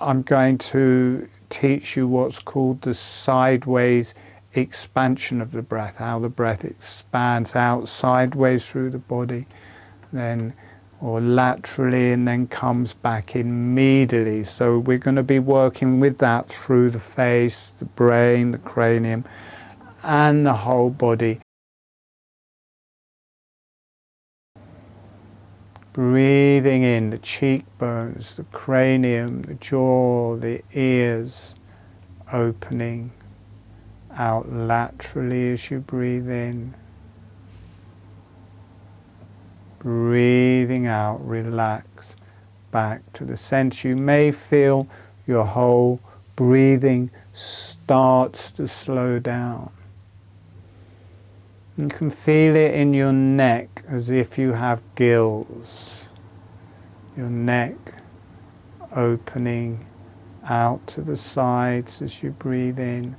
I'm going to teach you what's called the sideways expansion of the breath, how the breath expands out sideways through the body, then or laterally, and then comes back in medially. So we're going to be working with that through the face, the brain, the cranium, and the whole body. Breathing in the cheekbones, the cranium, the jaw, the ears, opening out laterally as you breathe in. Breathing out, relax back to the center. You may feel your whole breathing starts to slow down. You can feel it in your neck as if you have gills. Your neck opening out to the sides as you breathe in.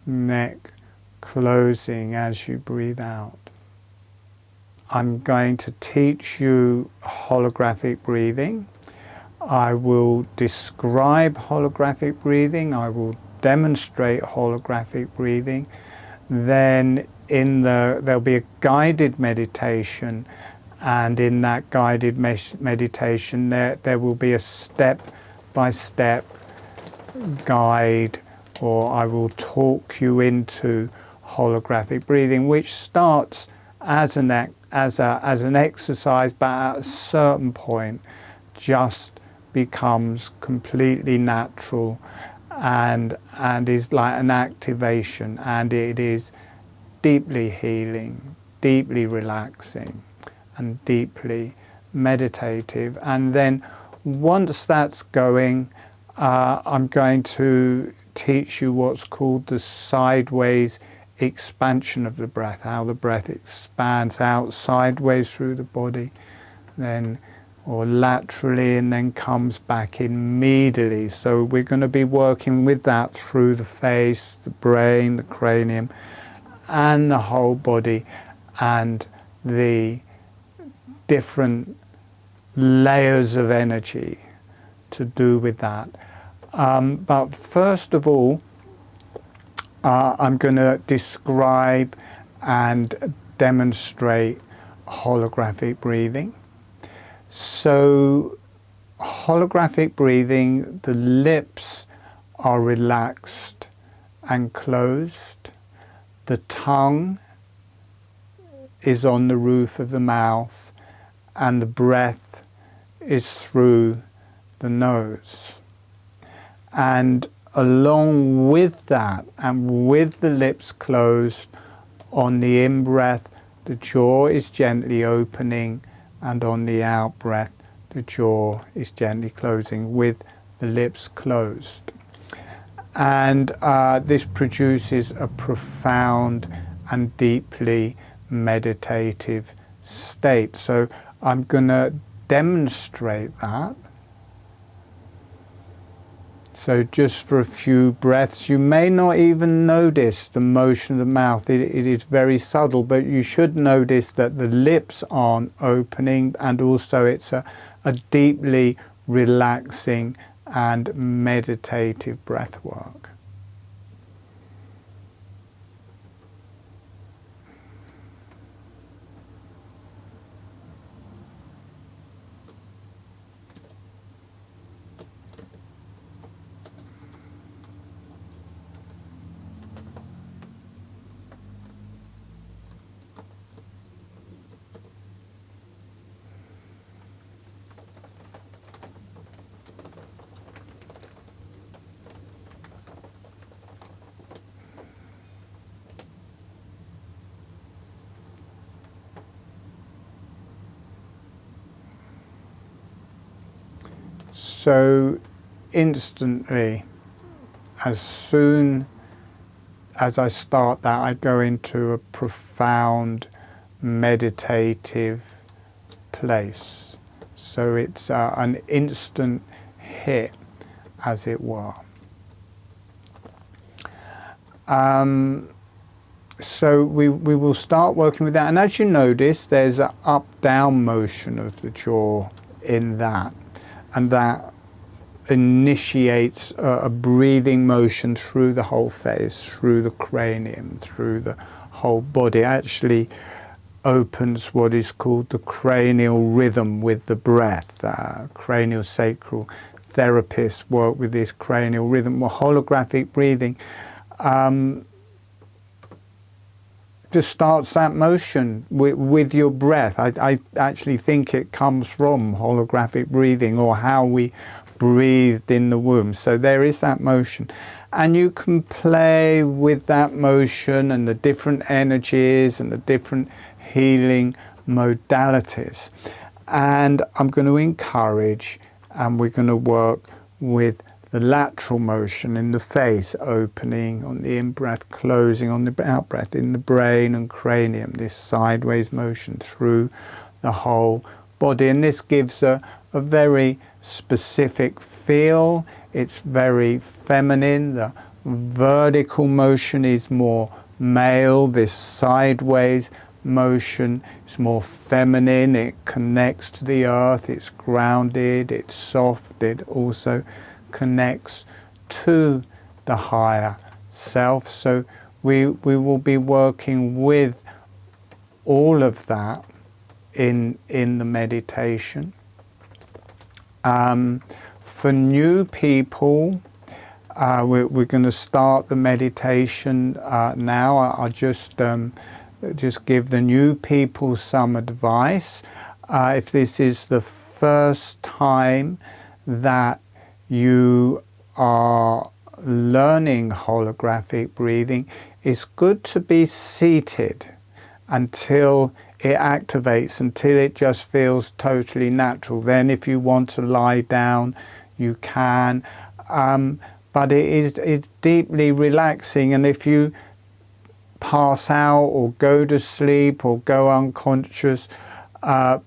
Neck closing as you breathe out. I'm going to teach you holographic breathing. I will describe holographic breathing. I will demonstrate holographic breathing. Then there'll be a guided meditation, and in that guided meditation there will be a step-by-step guide, or I will talk you into holographic breathing, which starts as an exercise, but at a certain point just becomes completely natural and is like an activation, and it is deeply healing, deeply relaxing, and deeply meditative. And then once that's going, I'm going to teach you what's called the sideways expansion of the breath, how the breath expands out sideways through the body, then or laterally, and then comes back in medially. So we're going to be working with that through the face, the brain, the cranium, and the whole body, and the different layers of energy to do with that. But first of all, I'm going to describe and demonstrate holographic breathing. So, holographic breathing, the lips are relaxed and closed. The tongue is on the roof of the mouth, and the breath is through the nose. And along with that, and with the lips closed, on the in-breath, the jaw is gently opening, and on the out-breath, the jaw is gently closing with the lips closed. And this produces a profound and deeply meditative state. So I'm going to demonstrate that. So just for a few breaths, you may not even notice the motion of the mouth. It is very subtle, but you should notice that the lips aren't opening, and also it's a deeply relaxing and meditative breath work. So instantly, as soon as I start that, I go into a profound meditative place. So it's an instant hit, as it were. So we will start working with that, and as you notice, there's an up-down motion of the jaw in that, and that initiates a breathing motion through the whole face, through the cranium, through the whole body. Actually opens what is called the cranial rhythm with the breath. Cranial sacral therapists work with this cranial rhythm. Well, holographic breathing just starts that motion with your breath. I actually think it comes from holographic breathing, or how we breathed in the womb. So there is that motion, and you can play with that motion and the different energies and the different healing modalities. And I'm going to encourage, and we're going to work with the lateral motion in the face, opening on the in-breath, closing on the out-breath in the brain and cranium, this sideways motion through the whole body. And this gives a very specific feel. It's very feminine. The vertical motion is more male. This sideways motion is more feminine. It connects to the earth. It's grounded. It's soft. It also connects to the higher self. So we will be working with all of that in the meditation. For new people, we're going to start the meditation now. I'll just give the new people some advice. If this is the first time that you are learning holographic breathing, it's good to be seated until it activates, until it just feels totally natural. Then if you want to lie down, you can. But it's deeply relaxing, and if you pass out or go to sleep or go unconscious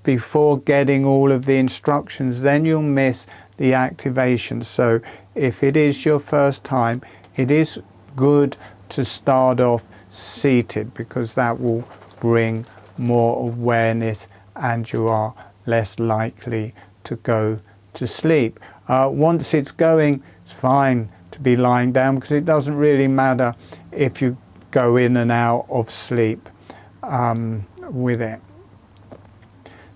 before getting all of the instructions, then you'll miss the activation. So if it is your first time, it is good to start off seated, because that will bring more awareness and you are less likely to go to sleep. Once it's going, it's fine to be lying down, because it doesn't really matter if you go in and out of sleep with it.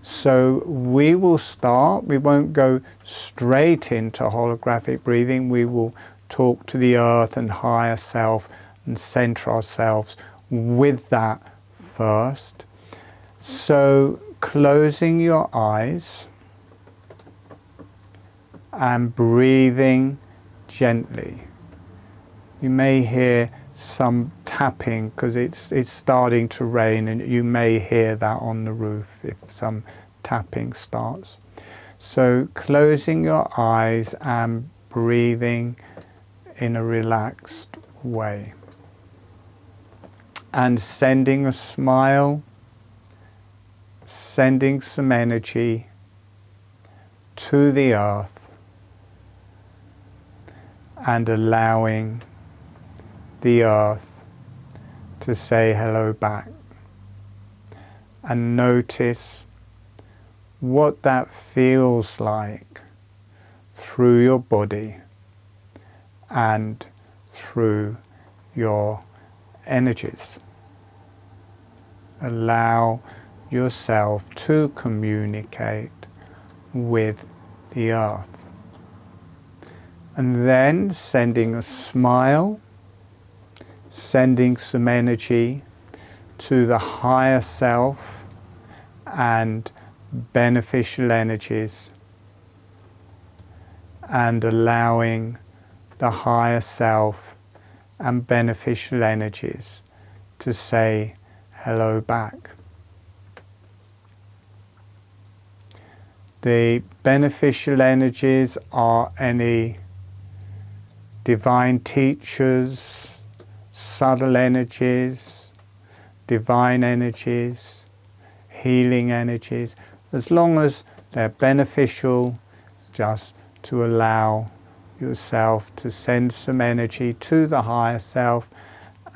So we will start, we won't go straight into holographic breathing. We will talk to the earth and higher self and center ourselves with that first. So closing your eyes and breathing gently. You may hear some tapping because it's starting to rain, and you may hear that on the roof if some tapping starts. So closing your eyes and breathing in a relaxed way, and sending a smile, sending some energy to the earth, and allowing the earth to say hello back. And notice what that feels like through your body and through your energies. Allow yourself to communicate with the earth. And then sending a smile, sending some energy to the higher self and beneficial energies, and allowing the higher self and beneficial energies to say hello back. The beneficial energies are any divine teachers, subtle energies, divine energies, healing energies. As long as they're beneficial, just to allow yourself to send some energy to the higher self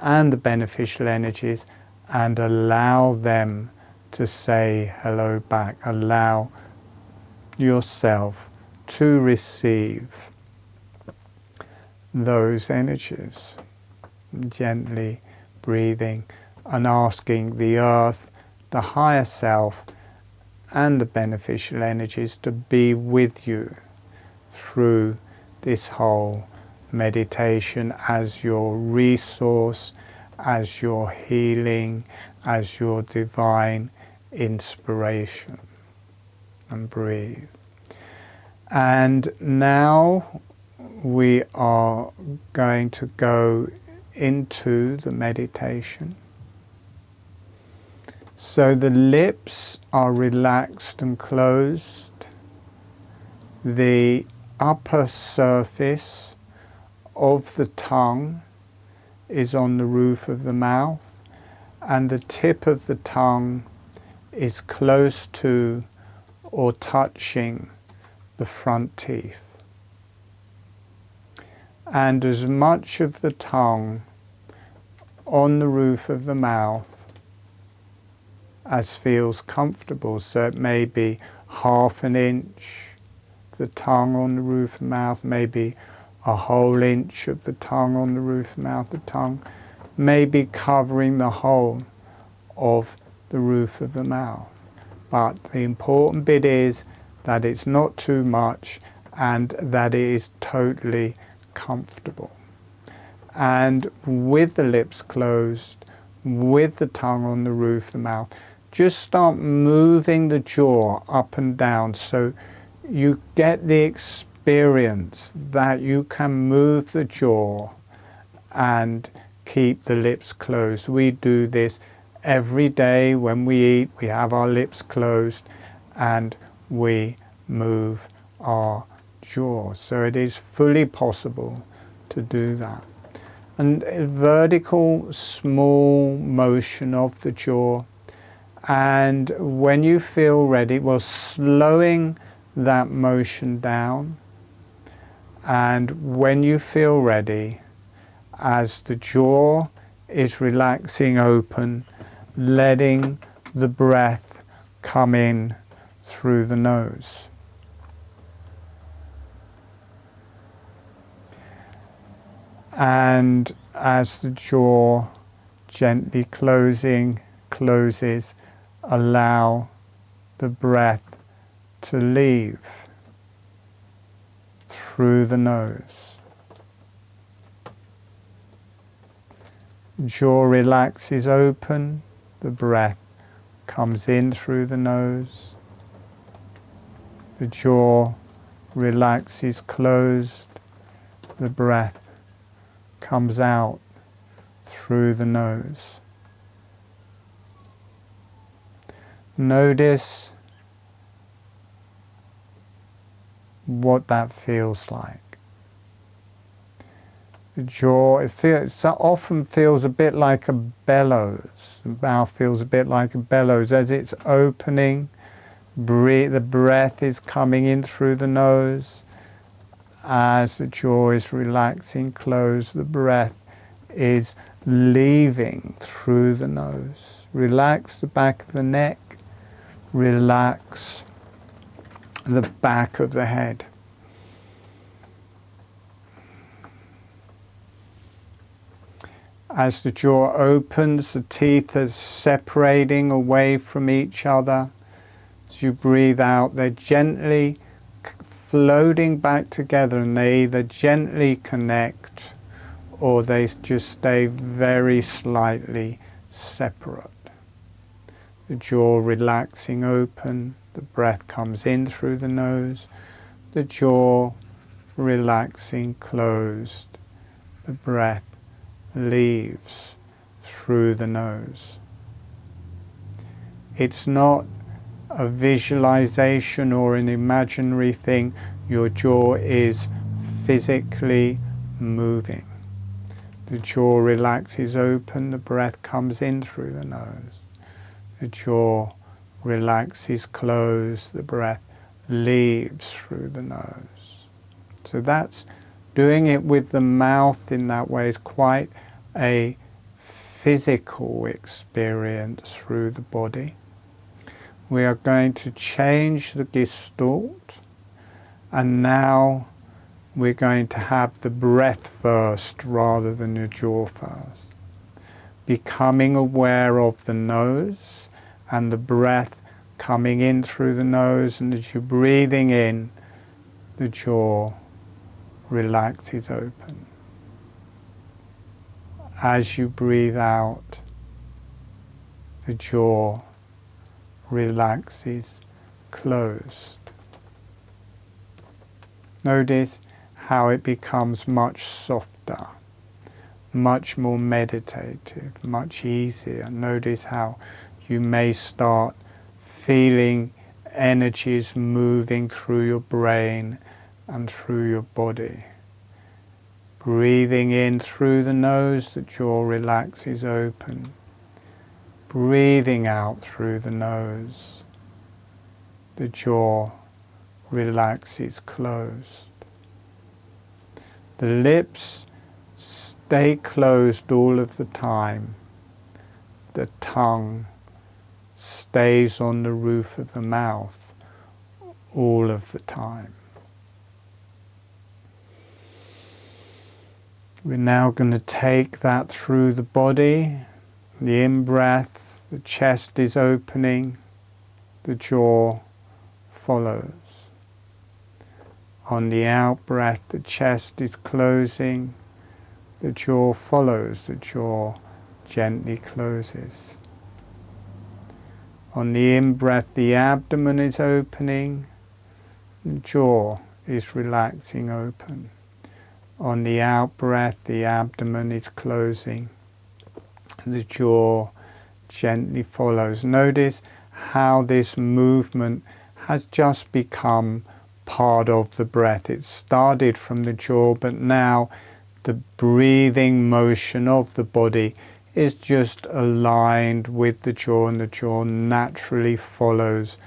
and the beneficial energies, and allow them to say hello back. Allow yourself to receive those energies. Gently breathing and asking the earth, the higher self, and the beneficial energies to be with you through this whole meditation as your resource, as your healing, as your divine inspiration. And breathe. And now we are going to go into the meditation. So the lips are relaxed and closed. The upper surface of the tongue is on the roof of the mouth, and the tip of the tongue is close to or touching the front teeth. And as much of the tongue on the roof of the mouth as feels comfortable. So it may be half an inch of the tongue on the roof of the mouth, maybe a whole inch of the tongue on the roof of the mouth. The tongue may be covering the whole of the roof of the mouth. But the important bit is that it's not too much and that it is totally comfortable. And with the lips closed, with the tongue on the roof of the mouth, just start moving the jaw up and down so you get the experience that you can move the jaw and keep the lips closed. We do this every day when we eat. We have our lips closed and we move our jaw. So it is fully possible to do that. And a vertical, small motion of the jaw. And when you feel ready, well, slowing that motion down. And when you feel ready, as the jaw is relaxing open, letting the breath come in through the nose. And as the jaw gently closes, allow the breath to leave through the nose. Jaw relaxes open, the breath comes in through the nose. The jaw relaxes closed, the breath comes out through the nose. Notice what that feels like. The jaw, it often feels a bit like a bellows. The mouth feels a bit like a bellows as it's opening. The breath is coming in through the nose. As the jaw is relaxing closed, the breath is leaving through the nose. Relax the back of the neck. Relax the back of the head. As the jaw opens, the teeth are separating away from each other. As you breathe out, they're gently floating back together, and they either gently connect or they just stay very slightly separate. The jaw relaxing open, the breath comes in through the nose, the jaw relaxing closed, the breath leaves through the nose. It's not a visualization or an imaginary thing. Your jaw is physically moving. The jaw relaxes open, the breath comes in through the nose. The jaw relaxes closed, the breath leaves through the nose. So that's doing it with the mouth in that way is quite a physical experience through the body. We are going to change the gestalt, and now we're going to have the breath first rather than the jaw first. Becoming aware of the nose and the breath coming in through the nose, and as you're breathing in, the jaw relaxes open. As you breathe out, the jaw relaxes closed. Notice how it becomes much softer, much more meditative, much easier. Notice how you may start feeling energies moving through your brain and through your body. Breathing in through the nose, the jaw relaxes open. Breathing out through the nose, the jaw relaxes closed. The lips stay closed all of the time. The tongue stays on the roof of the mouth all of the time. We're now going to take that through the body. The in-breath, the chest is opening, the jaw follows. On the out-breath, the chest is closing, the jaw follows, the jaw gently closes. On the in-breath, the abdomen is opening, the jaw is relaxing open. On the out-breath, the abdomen is closing, the jaw gently follows. Notice how this movement has just become part of the breath. It started from the jaw, but now the breathing motion of the body is just aligned with the jaw, and the jaw naturally follows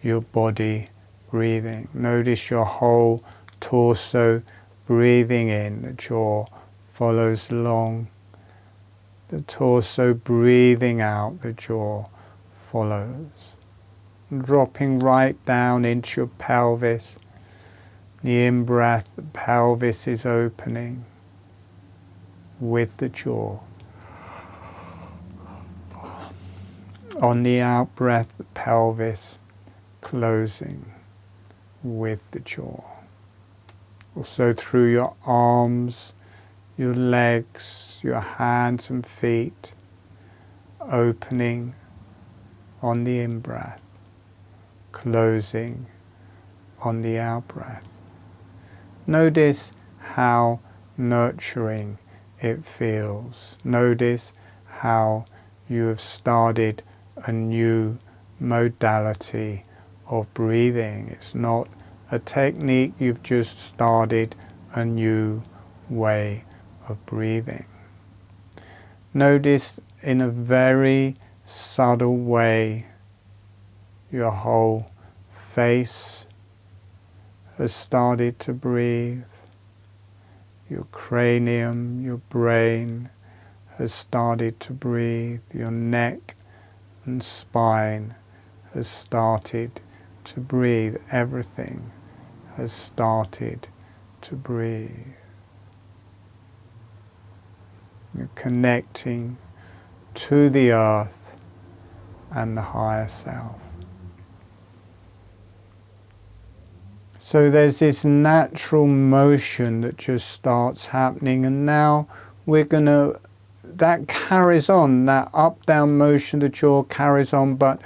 your body breathing. Notice your whole torso breathing in, the jaw follows along. The torso breathing out, the jaw follows. Dropping right down into your pelvis. The in-breath, the pelvis is opening with the jaw. On the out-breath, the pelvis closing with the jaw. Also through your arms, your legs, your hands and feet, opening on the in-breath, closing on the out-breath. Notice how nurturing it feels. Notice how you have started a new modality of breathing. It's not a technique, you've just started a new way of breathing. Notice in a very subtle way your whole face has started to breathe. Your cranium, your brain has started to breathe. Your neck and spine has started to breathe. Everything has started to breathe. You're connecting to the earth and the higher self. So there's this natural motion that just starts happening, and now that carries on, that up-down motion, the jaw carries on, but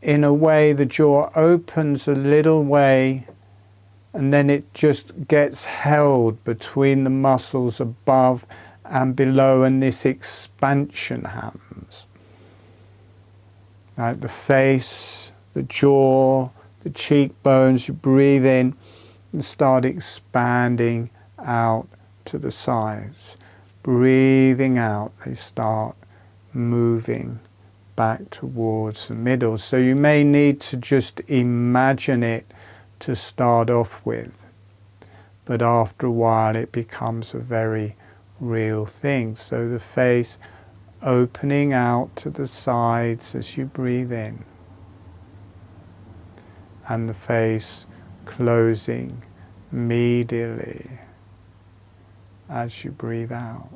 in a way the jaw opens a little way, and then it just gets held between the muscles above and below, and this expansion happens. Like the face, the jaw, the cheekbones, you breathe in and start expanding out to the sides. Breathing out, they start moving back towards the middle. So you may need to just imagine it to start off with, but after a while it becomes a very real thing. So the face opening out to the sides as you breathe in, and the face closing medially as you breathe out.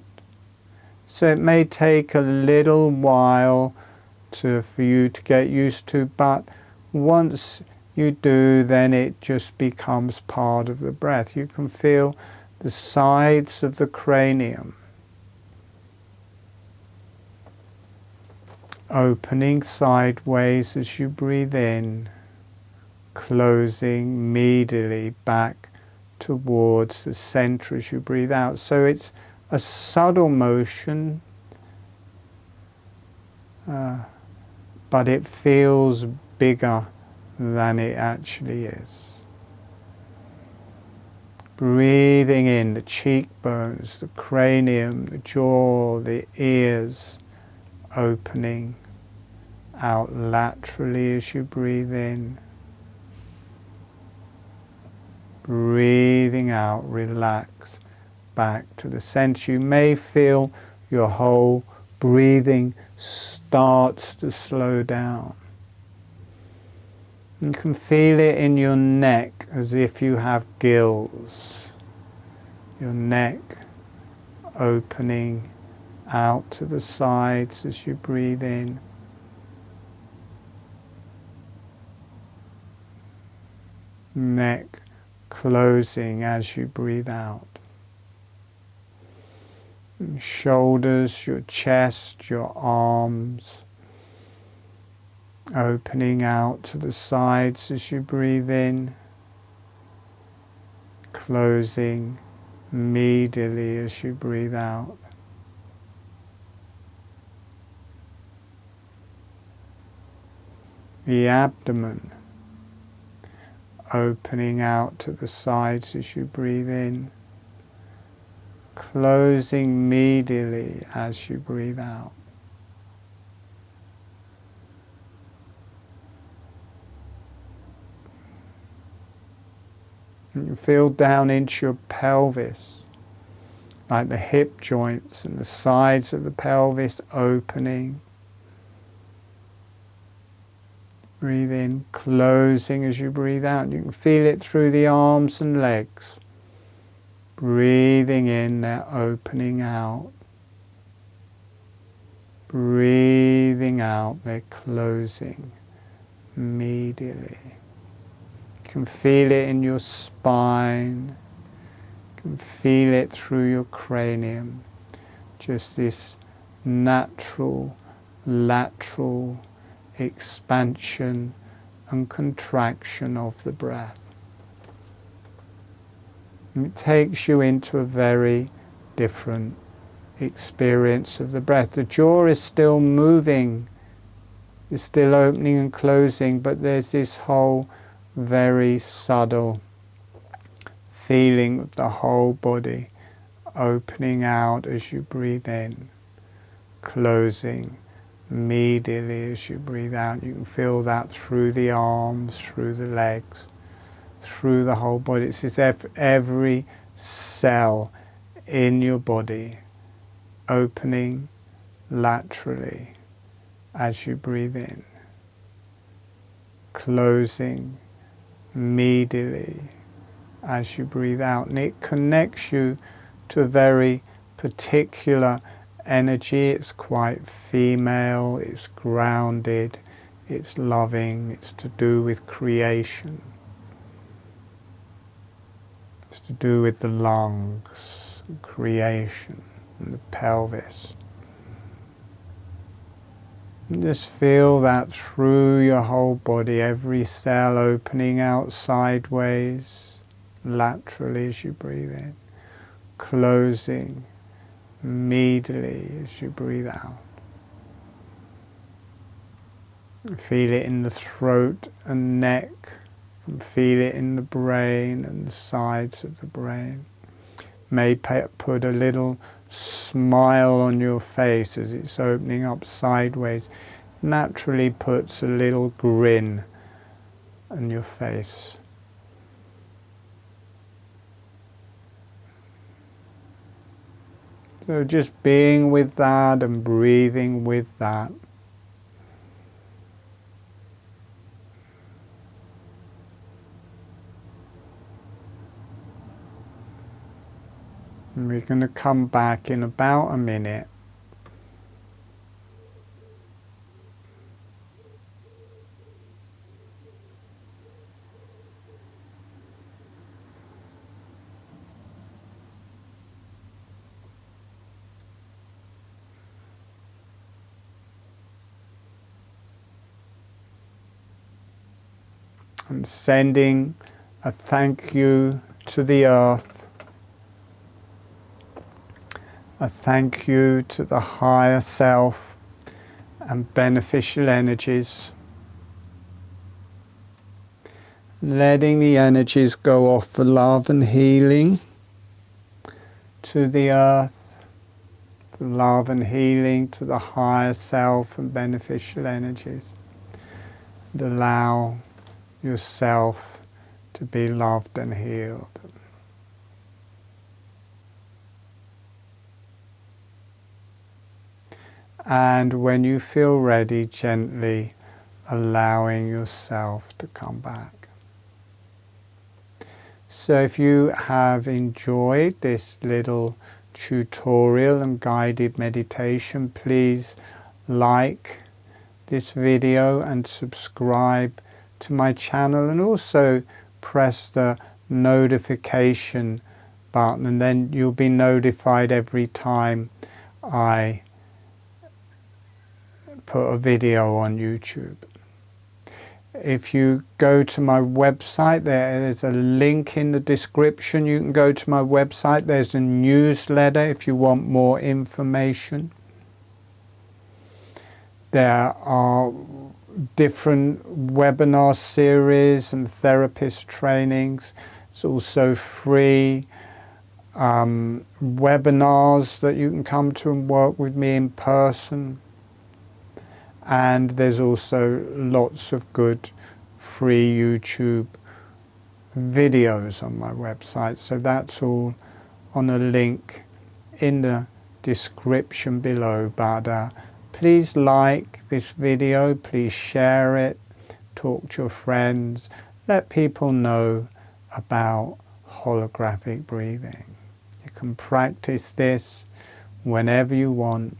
So it may take a little while for you to get used to, but once you do, then it just becomes part of the breath. You can feel the sides of the cranium opening sideways as you breathe in, closing medially back towards the center as you breathe out. So it's a subtle motion, but it feels bigger than it actually is. Breathing in the cheekbones, the cranium, the jaw, the ears, opening out laterally as you breathe in. Breathing out, relax back to the center. You may feel your whole breathing starts to slow down. You can feel it in your neck as if you have gills. Your neck opening out to the sides as you breathe in. Neck closing as you breathe out. Your shoulders, your chest, your arms opening out to the sides as you breathe in, closing medially as you breathe out. The abdomen opening out to the sides as you breathe in, closing medially as you breathe out. And you feel down into your pelvis, like the hip joints and the sides of the pelvis opening. Breathe in, closing as you breathe out. You can feel it through the arms and legs. Breathing in, they're opening out. Breathing out, they're closing immediately. You can feel it in your spine. You can feel it through your cranium. Just this natural, lateral expansion and contraction of the breath. And it takes you into a very different experience of the breath. The jaw is still moving, it's still opening and closing, but there's this whole very subtle feeling of the whole body opening out as you breathe in, closing medially as you breathe out. You can feel that through the arms, through the legs, through the whole body. It's as if every cell in your body opening laterally as you breathe in, closing medially as you breathe out. And it connects you to a very particular energy. It's quite female, it's grounded, it's loving, it's to do with creation. It's to do with the lungs, and creation, and the pelvis. And just feel that through your whole body, every cell opening out sideways, laterally as you breathe in, closing medially as you breathe out. Feel it in the throat and neck. You can feel it in the brain and the sides of the brain. May put a little smile on your face as it's opening up sideways. Naturally puts a little grin on your face. So just being with that and breathing with that. And we're going to come back in about a minute. And sending a thank you to the earth, a thank you to the higher self and beneficial energies. Letting the energies go off for love and healing to the earth, for love and healing to the higher self and beneficial energies. And allow yourself to be loved and healed. And when you feel ready, gently allowing yourself to come back. So if you have enjoyed this little tutorial and guided meditation, please like this video and subscribe to my channel, and also press the notification button, and then you'll be notified every time I put a video on YouTube. If you go to my website, there's a link in the description. You can go to my website. There's a newsletter if you want more information. There are different webinar series and therapist trainings. It's also free webinars that you can come to and work with me in person. And there's also lots of good free YouTube videos on my website. So that's all on a link in the description below. But please like this video, please share it, talk to your friends, let people know about holographic breathing. You can practice this whenever you want.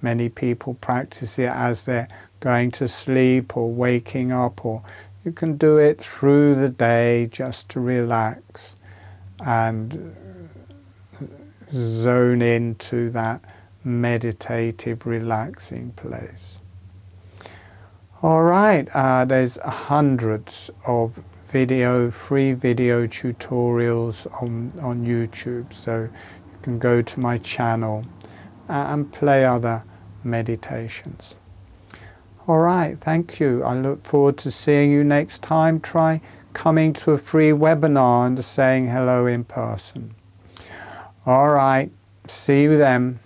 Many people practice it as they're going to sleep or waking up, or you can do it through the day just to relax and zone into that meditative, relaxing place. All right, there's hundreds of free video tutorials on YouTube, so you can go to my channel and play other meditations. All right, thank you. I look forward to seeing you next time. Try coming to a free webinar and saying hello in person. All right, see you then.